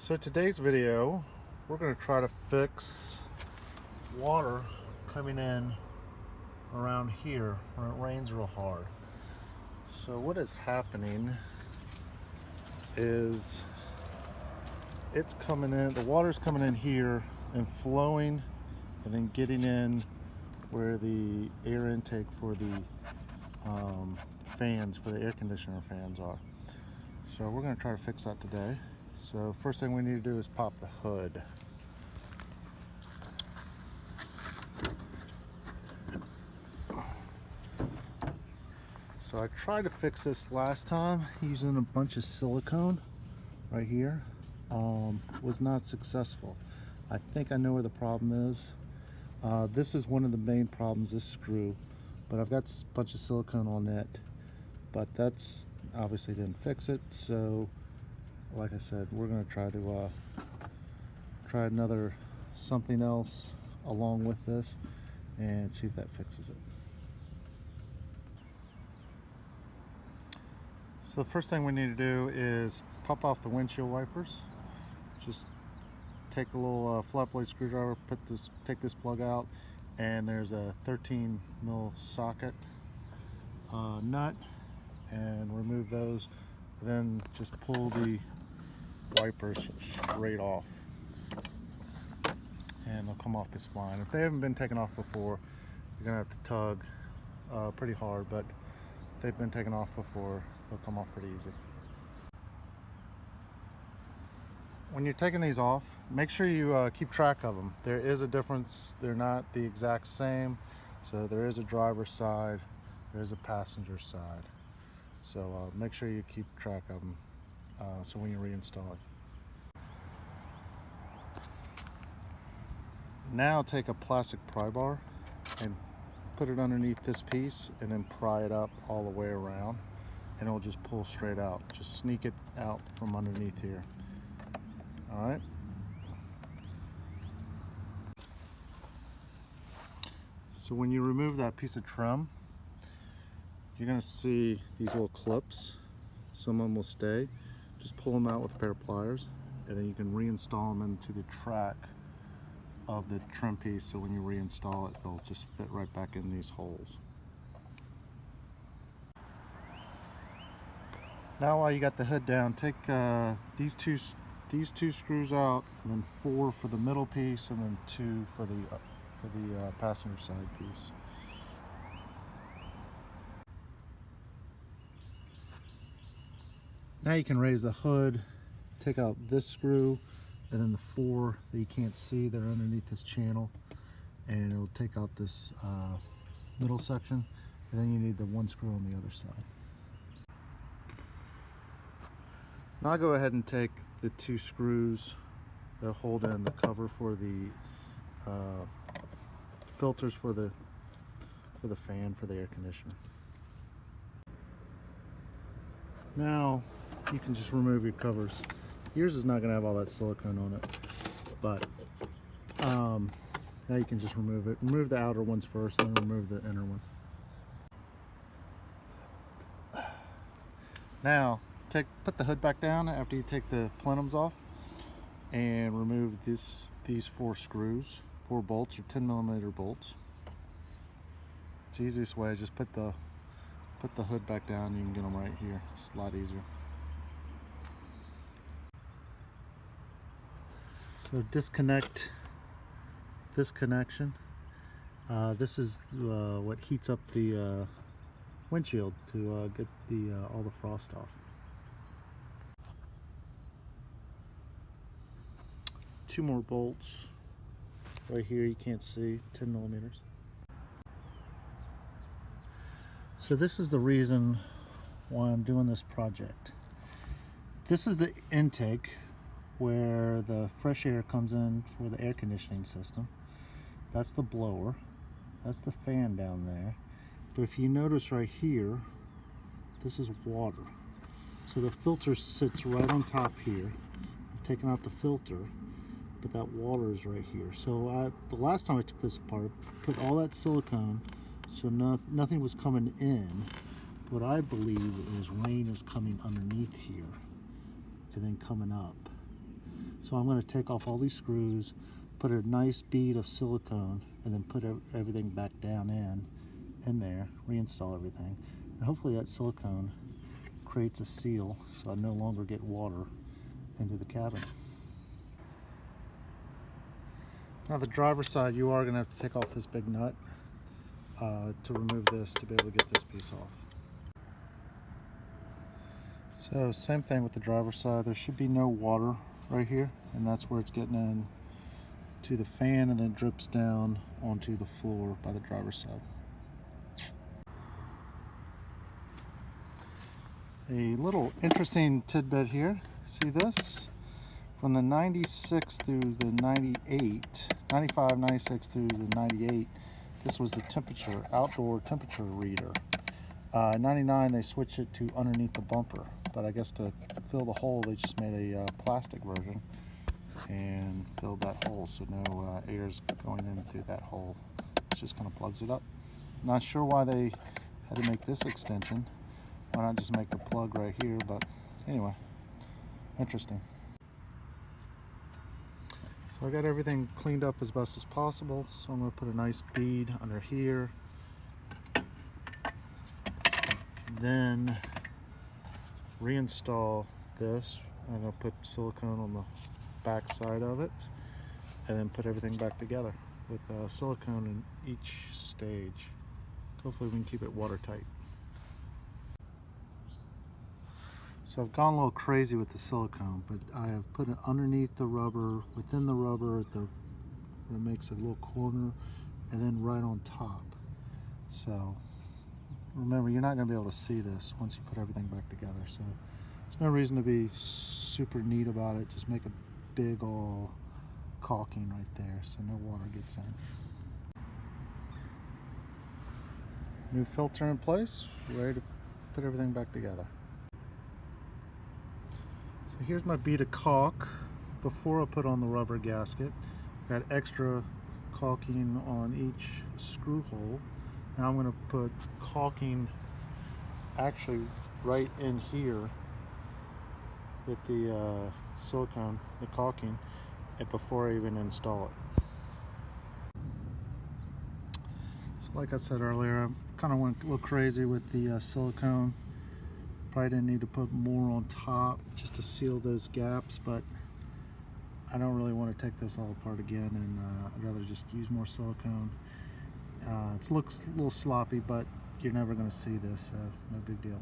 So today's video, we're going to try to fix water coming in around here when it rains real hard. So what is happening is it's coming in, the water's coming in here and flowing and then getting in where the air intake for the fans, for the air conditioner fans are. So we're going to try to fix that today. So first thing we need to do is pop the hood. So I tried to fix this last time using a bunch of silicone right here. Was not successful. I think I know where the problem is. This is one of the main problems, this screw, but I've got a bunch of silicone on it, but that's obviously didn't fix it. So like I said, we're going to try to try another something else along with this and see if that fixes it. So the first thing we need to do is pop off the windshield wipers. Just take a little flat blade screwdriver, take this plug out, and there's a 13 mil socket nut, and remove those. Then just pull the wipers straight off and they'll come off the spline. If they haven't been taken off before, you're gonna have to tug pretty hard, but if they've been taken off before, they'll come off pretty easy. When you're taking these off, make sure you keep track of them. There is a difference. They're not the exact same. So there is a driver's side, there is a passenger side. So make sure you keep track of them so when you reinstall it. Now take a plastic pry bar and put it underneath this piece and then pry it up all the way around, and it'll just pull straight out. Just sneak it out from underneath here. All right. So when you remove that piece of trim, you're going to see these little clips. Some of them will stay. Just pull them out with a pair of pliers, and then you can reinstall them into the track of the trim piece, so when you reinstall it, they'll just fit right back in these holes. Now while you got the hood down, take these two screws out, and then 4 for the middle piece, and then 2 for the passenger side piece. Now you can raise the hood, take out this screw, and then the 4 that you can't see, they're underneath this channel, and it'll take out this middle section, and then you need the 1 screw on the other side. Now I'll go ahead and take the 2 screws that hold in the cover for the filters for the fan for the air conditioner. Now you can just remove your covers. Yours is not going to have all that silicone on it, but now you can just remove it. Remove the outer ones first, then remove the inner one. Now put the hood back down after you take the plenums off, and remove these 4 screws, 4 bolts or 10mm bolts. It's the easiest way. Just put the hood back down. You can get them right here. It's a lot easier. So disconnect this connection. This is what heats up the windshield to get all the frost off. 2 more bolts right here. You can't see, 10mm. So this is the reason why I'm doing this project. This is the intake where the fresh air comes in for the air conditioning system. That's the blower. That's the fan down there. But if you notice right here, this is water. So the filter sits right on top here. I've taken out the filter, but that water is right here. So the last time I took this apart, put all that silicone so nothing was coming in. What I believe is rain is coming underneath here and then coming up. So I'm going to take off all these screws, put a nice bead of silicone, and then put everything back down in there, reinstall everything. And hopefully that silicone creates a seal so I no longer get water into the cabin. Now the driver's side, you are going to have to take off this big nut to remove this to be able to get this piece off. So same thing with the driver's side. There should be no water right here, and that's where it's getting in to the fan and then drips down onto the floor by the driver's side. A little interesting tidbit here. See this? From the 96 through the 98, 95, 96 through the 98, this was the temperature, outdoor temperature reader. 99 they switched it to underneath the bumper, but I guess to fill the hole they just made a plastic version and filled that hole so no air's going in through that hole. It just kind of plugs it up. Not sure why they had to make this extension. Why not just make a plug right here? But anyway, interesting. So I got everything cleaned up as best as possible, so I'm going to put a nice bead under here, then reinstall this. I'm going to put silicone on the back side of it, and then put everything back together with silicone in each stage. Hopefully we can keep it watertight. So I've gone a little crazy with the silicone, but I have put it underneath the rubber, within the rubber, where it makes a little corner, and then right on top. So remember, you're not going to be able to see this once you put everything back together. So there's no reason to be super neat about it. Just make a big ol' caulking right there so no water gets in. New filter in place, ready to put everything back together. So here's my bead of caulk before I put on the rubber gasket. Got extra caulking on each screw hole. Now I'm going to put caulking actually right in here with the silicone, the caulking, before I even install it. So like I said earlier, I kind of went a little crazy with the silicone. Probably didn't need to put more on top just to seal those gaps, but I don't really want to take this all apart again, and I'd rather just use more silicone. It looks a little sloppy, but you're never going to see this, so no big deal.